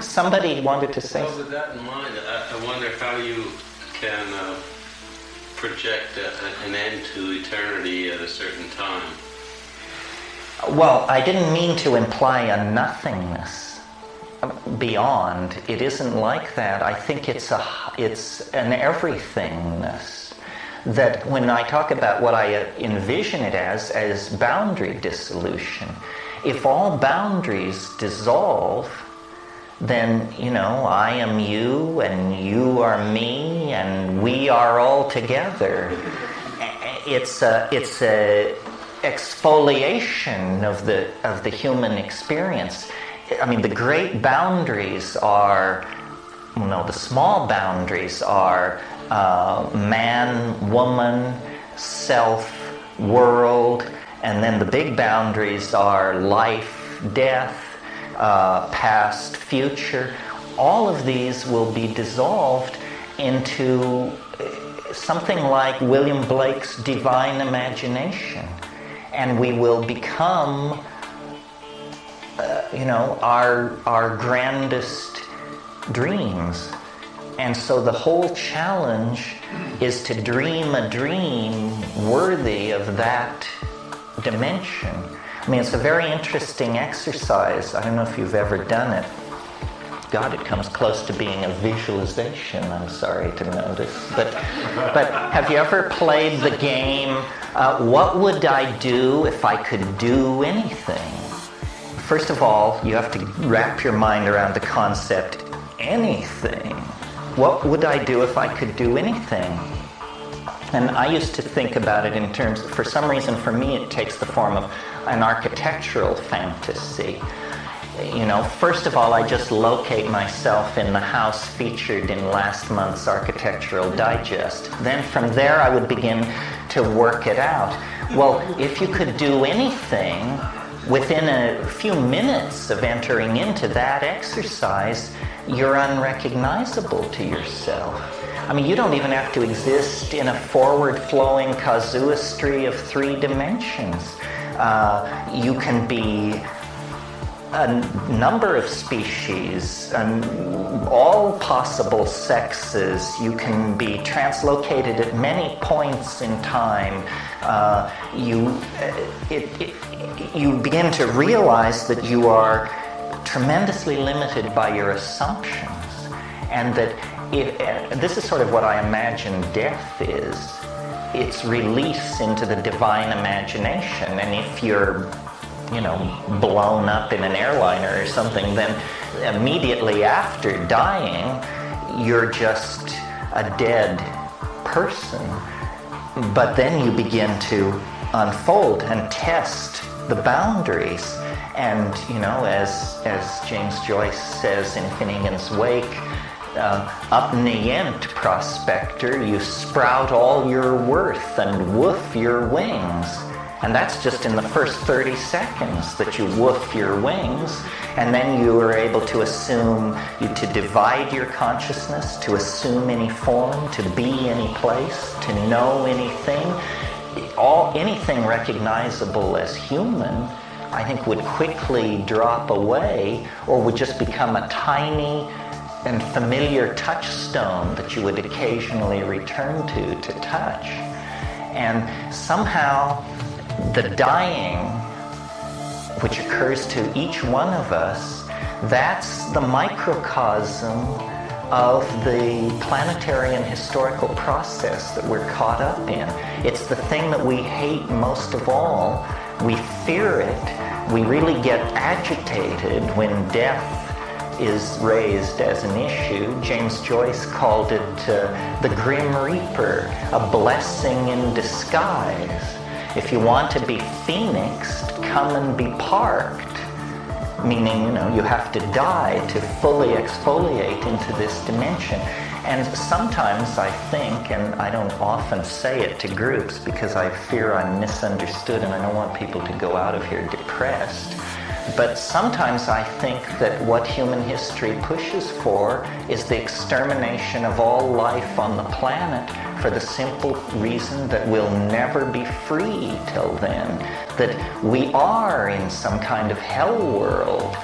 somebody wanted to say. Well, with that in mind, I wonder how you can project an end to eternity at a certain time. Well, I didn't mean to imply a nothingness beyond. It isn't like that. I think it's an everythingness. That when I talk about what I envision it as boundary dissolution, if all boundaries dissolve, then, I am you and you are me and we are all together. It's a exfoliation of the human experience. I mean, the great boundaries are, the small boundaries are man, woman, self, world, and then the big boundaries are life, death, past, future. All of these will be dissolved into something like William Blake's divine imagination. And we will become, our grandest dreams. And so the whole challenge is to dream a dream worthy of that dimension. I mean, it's a very interesting exercise. I don't know if you've ever done it. God, it comes close to being a visualization, I'm sorry to notice. But have you ever played the game, what would I do if I could do anything? First of all, you have to wrap your mind around the concept, anything. What would I do if I could do anything? And I used to think about it in terms, for some reason for me it takes the form of an architectural fantasy. First of all, I just locate myself in the house featured in last month's Architectural Digest. Then from there I would begin to work it out. Well, if you could do anything within a few minutes of entering into that exercise, you're unrecognizable to yourself. I mean, you don't even have to exist in a forward-flowing casuistry of 3 dimensions. You can be a number of species, all possible sexes. You can be translocated at many points in time. You begin to realize that you are tremendously limited by your assumptions, and that this is sort of what I imagine death is. It's release into the divine imagination, and if you're blown up in an airliner or something, then immediately after dying, you're just a dead person. But then you begin to unfold and test the boundaries. And, as James Joyce says in Finnegan's Wake, up nient, prospector, you sprout all your worth and woof your wings. And that's just in the first 30 seconds that you woof your wings, and then you are able to to divide your consciousness, to assume any form, to be any place, to know anything. Anything recognizable as human, I think, would quickly drop away, or would just become a tiny and familiar touchstone that you would occasionally return to touch. And somehow the dying, which occurs to each one of us, that's the microcosm of the planetary and historical process that we're caught up in. It's the thing that we hate most of all. We fear it. We really get agitated when death is raised as an issue. James Joyce called it the Grim Reaper, a blessing in disguise. If you want to be phoenixed, come and be parked. Meaning, you have to die to fully exfoliate into this dimension. And sometimes I think, and I don't often say it to groups because I fear I'm misunderstood and I don't want people to go out of here depressed, but sometimes I think that what human history pushes for is the extermination of all life on the planet, for the simple reason that we'll never be free till then, that we are in some kind of hell world,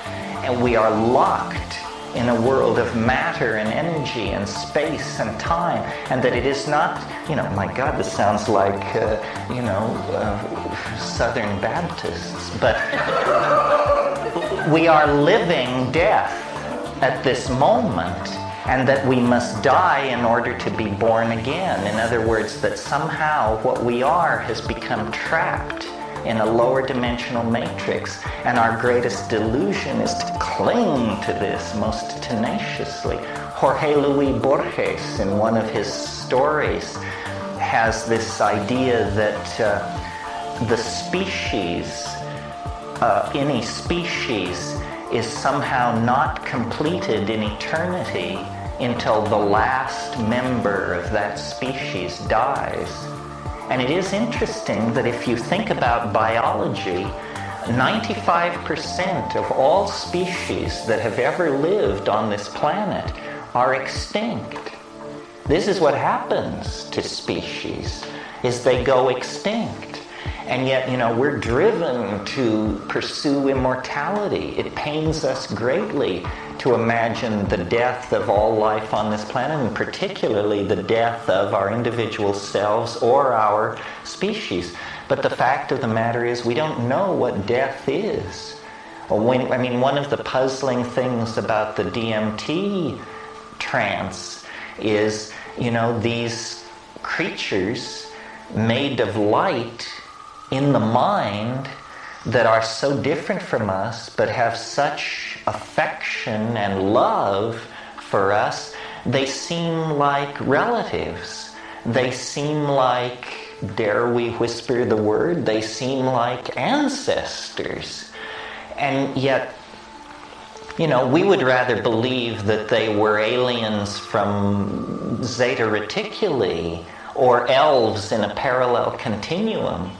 and we are locked in a world of matter and energy and space and time, and that it is not, my God, this sounds like, Southern Baptists, but we are living death at this moment, and that we must die in order to be born again. In other words, that somehow what we are has become trapped in a lower dimensional matrix, and our greatest delusion is to cling to this most tenaciously. Jorge Luis Borges, in one of his stories, has this idea that the species, any species, is somehow not completed in eternity until the last member of that species dies. And it is interesting that if you think about biology, 95% of all species that have ever lived on this planet are extinct. This is what happens to species, is they go extinct. And yet, we're driven to pursue immortality. It pains us greatly to imagine the death of all life on this planet, and particularly the death of our individual selves or our species. But the fact of the matter is, we don't know what death is. One of the puzzling things about the DMT trance is, these creatures made of light in the mind that are so different from us but have such affection and love for us, they seem like relatives. They seem like, dare we whisper the word, they seem like ancestors. And yet, we would rather believe that they were aliens from Zeta Reticuli or elves in a parallel continuum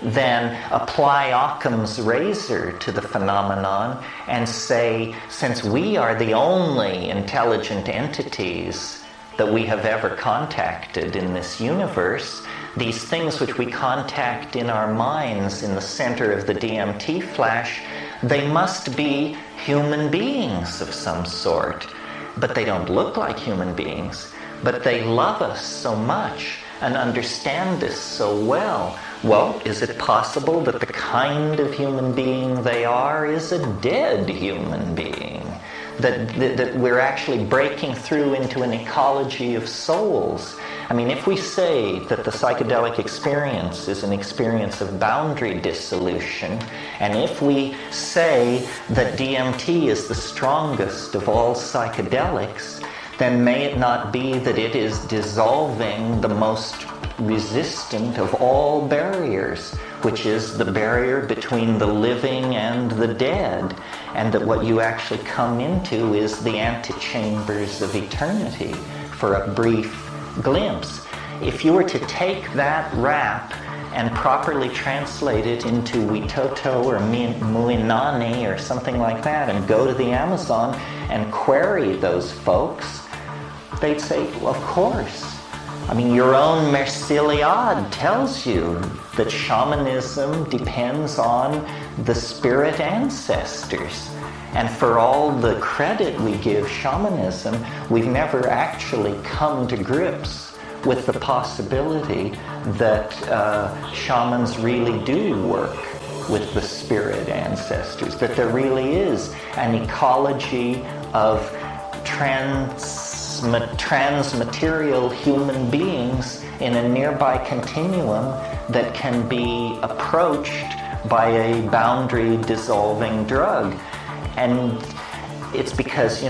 than apply Occam's razor to the phenomenon and say, since we are the only intelligent entities that we have ever contacted in this universe, these things which we contact in our minds in the center of the DMT flash, they must be human beings of some sort. But they don't look like human beings. But they love us so much and understand this so well. Well, is it possible that the kind of human being they are is a dead human being? That we're actually breaking through into an ecology of souls? If we say that the psychedelic experience is an experience of boundary dissolution, and if we say that DMT is the strongest of all psychedelics, then may it not be that it is dissolving the most resistant of all barriers, which is the barrier between the living and the dead, and that what you actually come into is the antechambers of eternity for a brief glimpse. If you were to take that rap and properly translate it into Witoto or Muinani or something like that, and go to the Amazon and query those folks, they'd say, well, of course. Your own Merciliade tells you that shamanism depends on the spirit ancestors. And for all the credit we give shamanism, we've never actually come to grips with the possibility that shamans really do work with the spirit ancestors, that there really is an ecology of transmaterial human beings in a nearby continuum that can be approached by a boundary dissolving drug. And it's because,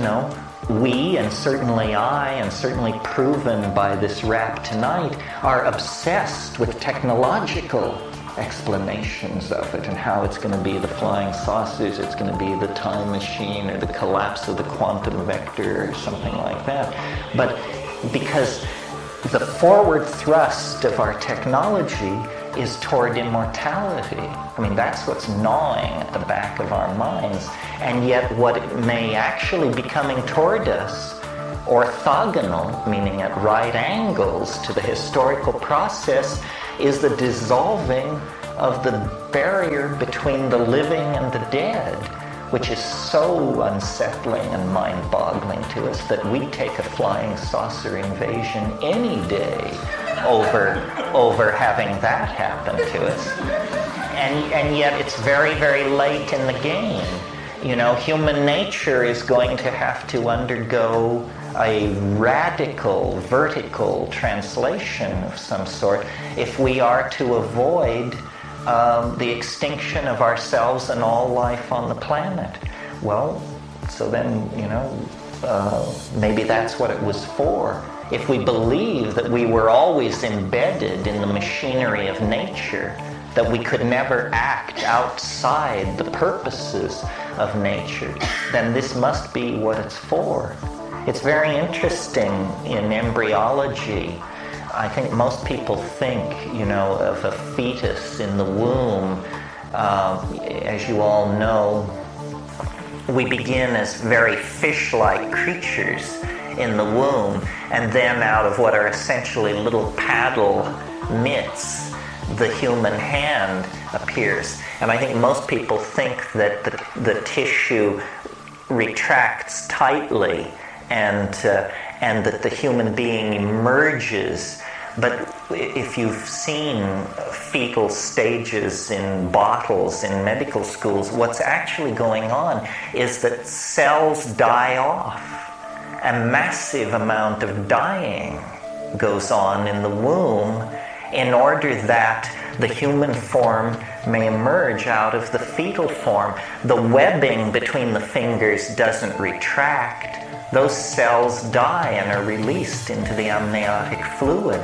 we, and certainly I, and certainly proven by this rap tonight, are obsessed with technological explanations of it and how it's going to be the flying saucers, it's going to be the time machine, or the collapse of the quantum vector, or something like that. But because the forward thrust of our technology is toward immortality. That's what's gnawing at the back of our minds. And yet what may actually be coming toward us, orthogonal, meaning at right angles to the historical process, is the dissolving of the barrier between the living and the dead, which is so unsettling and mind-boggling to us that we'd take a flying saucer invasion any day over having that happen to us. And yet it's very, very late in the game. You know, human nature is going to have to undergo a radical, vertical translation of some sort if we are to avoid the extinction of ourselves and all life on the planet. Well, so then, you know, maybe that's what it was for. If we believe that we were always embedded in the machinery of nature, that we could never act outside the purposes of nature, then this must be what it's for. It's very interesting in embryology. I think most people think, you know, of a fetus in the womb. As you all know, we begin as very fish-like creatures in the womb, and then out of what are essentially little paddle mitts, the human hand appears. And I think most people think that the tissue retracts tightly and that the human being emerges. But if you've seen fetal stages in bottles in medical schools, what's actually going on is that cells die off. A massive amount of dying goes on in the womb in order that the human form may emerge out of the fetal form. The webbing between the fingers doesn't retract. Those cells die and are released into the amniotic fluid.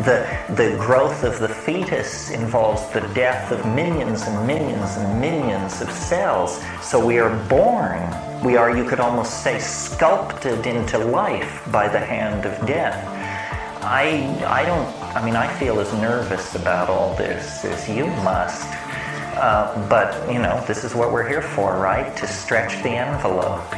The growth of the fetus involves the death of millions and millions and millions of cells. So we are born. We are, you could almost say, sculpted into life by the hand of death. I feel as nervous about all this as you must. But, you know, this is what we're here for, right? To stretch the envelope.